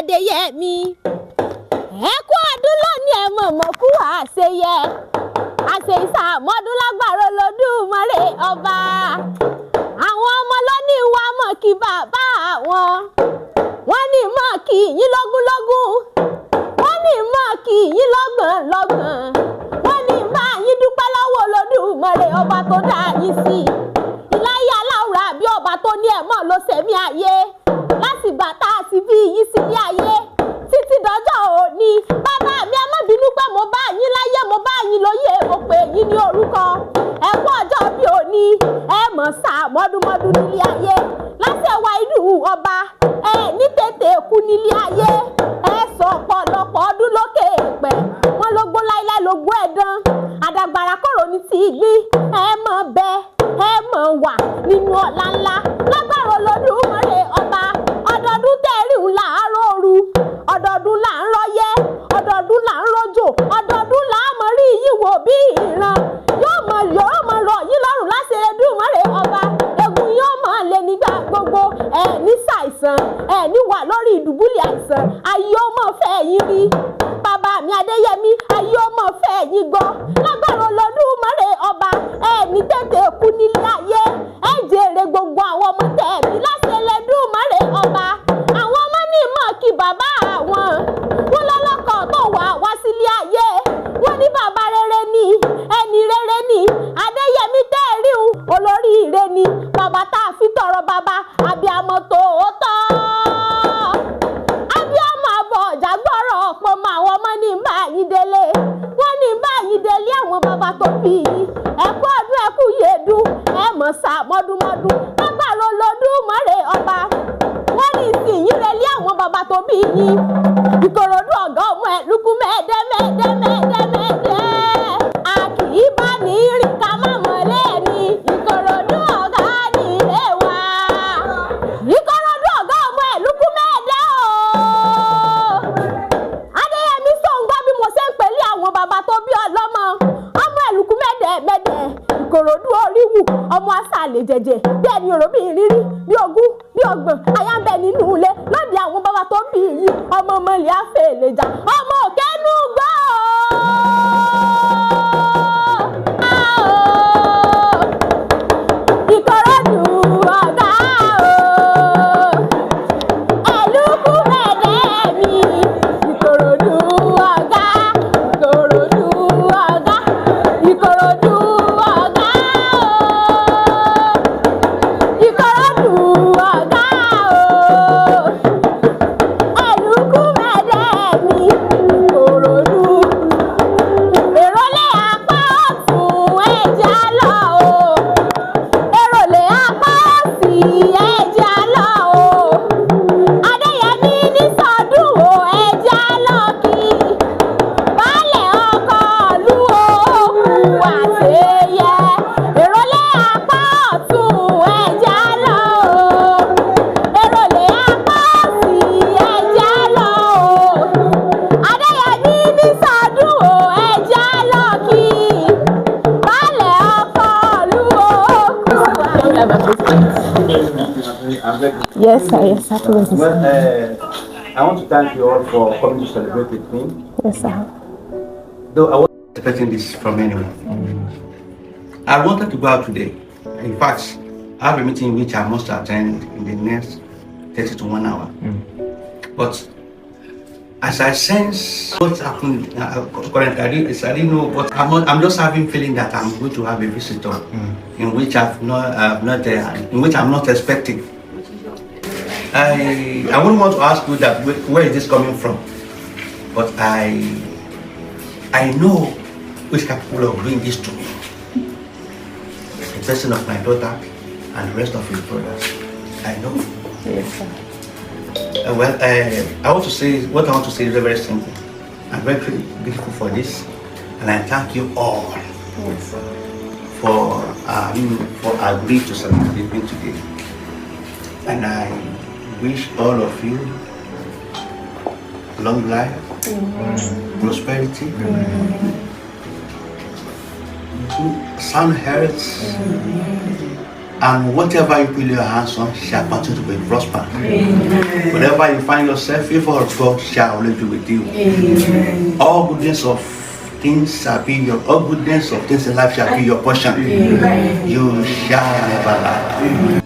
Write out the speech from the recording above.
Adéyẹmí ẹ kú ọdún lónìí ẹ mọ̀mọ́ kú àṣeyẹ àṣẹ ìsàmọ́dún lágbára Olódùmarè ọba àwọn ọmọ lónìí wa mọ̀ kí bàbá wọn ní mọ̀ kí yín lógúnlógún wọ́n ní mọ̀ kí yín lọ́gbọ̀nlọ́gbọ̀n wọ́n ní bá yín dúpẹ́ lọ́wọ́ Olódùmarè ọba tó dá yín sí ìláyà aláwùrà bí ọba tó ní ẹ̀mọ́ ló ṣẹ̀mí ayé látìgbà tá a sì bí yín sílé ayé títí dọjọ́ òní bàbá mi ẹ má bínú pé mo bá yín láyé mo bá yín lóyè mo pè yín ní orúkọ ẹ kú ọjọ́ bí òní ẹ mọ̀ sáà mọ́dúnmọ́dún nílé ayé lásẹ̀wá inú ọba ẹ ní tètè kú nílé ayé ẹ sọ ọ̀pọ̀lọpọ̀ ọdún lókè èèpẹ̀ wọn ló gbó láíláí ló gbó ẹ̀dán àdàgbàrà kòrò ní ti ìgbín ẹ mọ̀ bẹ́ẹ̀ ẹ mọ̀ wà nínú ọ̀la ńlá lágbára Olódùmarè ọba ọdọọdún tẹ́rì ńlá àárọ̀ọ̀rù ọdọọdún là ń rọ́yẹ́ ọdọọdún là ń rọ́jò ọdọọdún là á mọ rí yín wò bí ìran yóò mọ rọ̀ yín lọ́rùn láṣẹ Olódùmarè ọba egun yóò mọ̀ lé nígbà gbogbo ẹ ní ṣàìsàn ẹ ní wà lórí ìdùbúlẹ̀ àìsàn ayé ó mọ̀ fẹ́ yín rí bàbá mi Adéyẹmí ayé ó mọ̀ fẹ́ yín gbọ́ lágbára Olódùmarè ọba ẹ ní tètè kú nílé ayé ẹ jèrè gbogbo àwọn ọmọ tẹ̀mí láṣẹ Olódùmarè ọba àwọn ọmọ ní mọ̀ kí bàbá àwọn wọn lọ́lọ́kọ̀ tó wá sílé ayé wọn ní bàbá rere ni ẹni rere ni Adéyẹmí tẹ́ẹ̀rí olórí ire ni bàbá tá a fi tọrọ bàbá abiyamọ tòótọ́ abiyamọ àbọ̀ ọ̀jà gbọ́rọ̀ ọ̀pọ̀ mọ àwọn ọmọ ní bá yín délé wọ́n ní bá yín délé àwọn bàbá tó bí yín ẹ̀kú ọdún ẹ̀kú yèédún ẹ̀ mọ̀ sá mọ́dúnmọ́dún lágbára Olódùmarè ọba wọ́n ní ìsìn yín relé àwọn bàbá tó bí yín Ìkòròdú ọ̀gá ọmọ ẹ̀ lukú mẹ́ẹ̀ẹ́dẹ́mẹ́ẹ̀dẹ́mẹ́ẹ̀dẹ́ a kì í bá ní rìn ká má mọ̀ lẹ́ẹ̀ni Ìkòròdú ọ̀gá ní ilé wa Ìkòròdú ọ̀gá ọmọ ẹ̀ lukú mẹ́ẹ̀ẹ́dẹ́ o Adéyẹmí sọ̀ǹgbọ́ bí mo ṣe ń pèlé àwọn bàbá tó bí ọlọ́mọ ọmọ ẹ̀ lukú mẹ́ẹ̀ẹ́dẹ́mẹ́ẹ̀dẹ́ Ìkòròdú oríwù ọmọ asàlẹ̀ jẹ̀jẹ̀ bí ẹni òròbí ìrírí bí ogún bí ọgbọ̀n aya ń bẹ nínú ilé lóde àwọn bàbá tó bí yìí ọmọ mọ̀lẹ́ àfẹ́lẹ́jà ọmọ òkèénú gbọ́ Ìkòròdú ọ̀gá o ẹ̀lúkú mẹ́ẹ̀dẹ́ mi Ìkòròdú Yes, sir. Yes, sir. Well, I want to thank you all for coming to celebrate with me. Yes, sir. Though I wasn't expecting this from anyone. I wanted to go out today. In fact, I have a meeting which I must attend in the next 30 to 1 hour. But as I sense what's happening currently, I didn't know, but I'm just having feeling that I'm going to have a visitor in which in which I'm not expecting. I wouldn't want to ask you that where is this coming from, but I know who is capable of doing this to me. The person of my daughter and the rest of his brothers. I know. Yes, sir. Well, I want to say what I want to say is very, very simple. I'm very grateful for this, and I thank you all for agreeing to celebrate with me today. And I wish all of you long life, prosperity, sound health, and whatever you put your hands on shall continue to be prosper. Wherever you find yourself, favor of God shall always be with you. All goodness of things shall be all goodness of things in life shall be your portion. You shall never lack.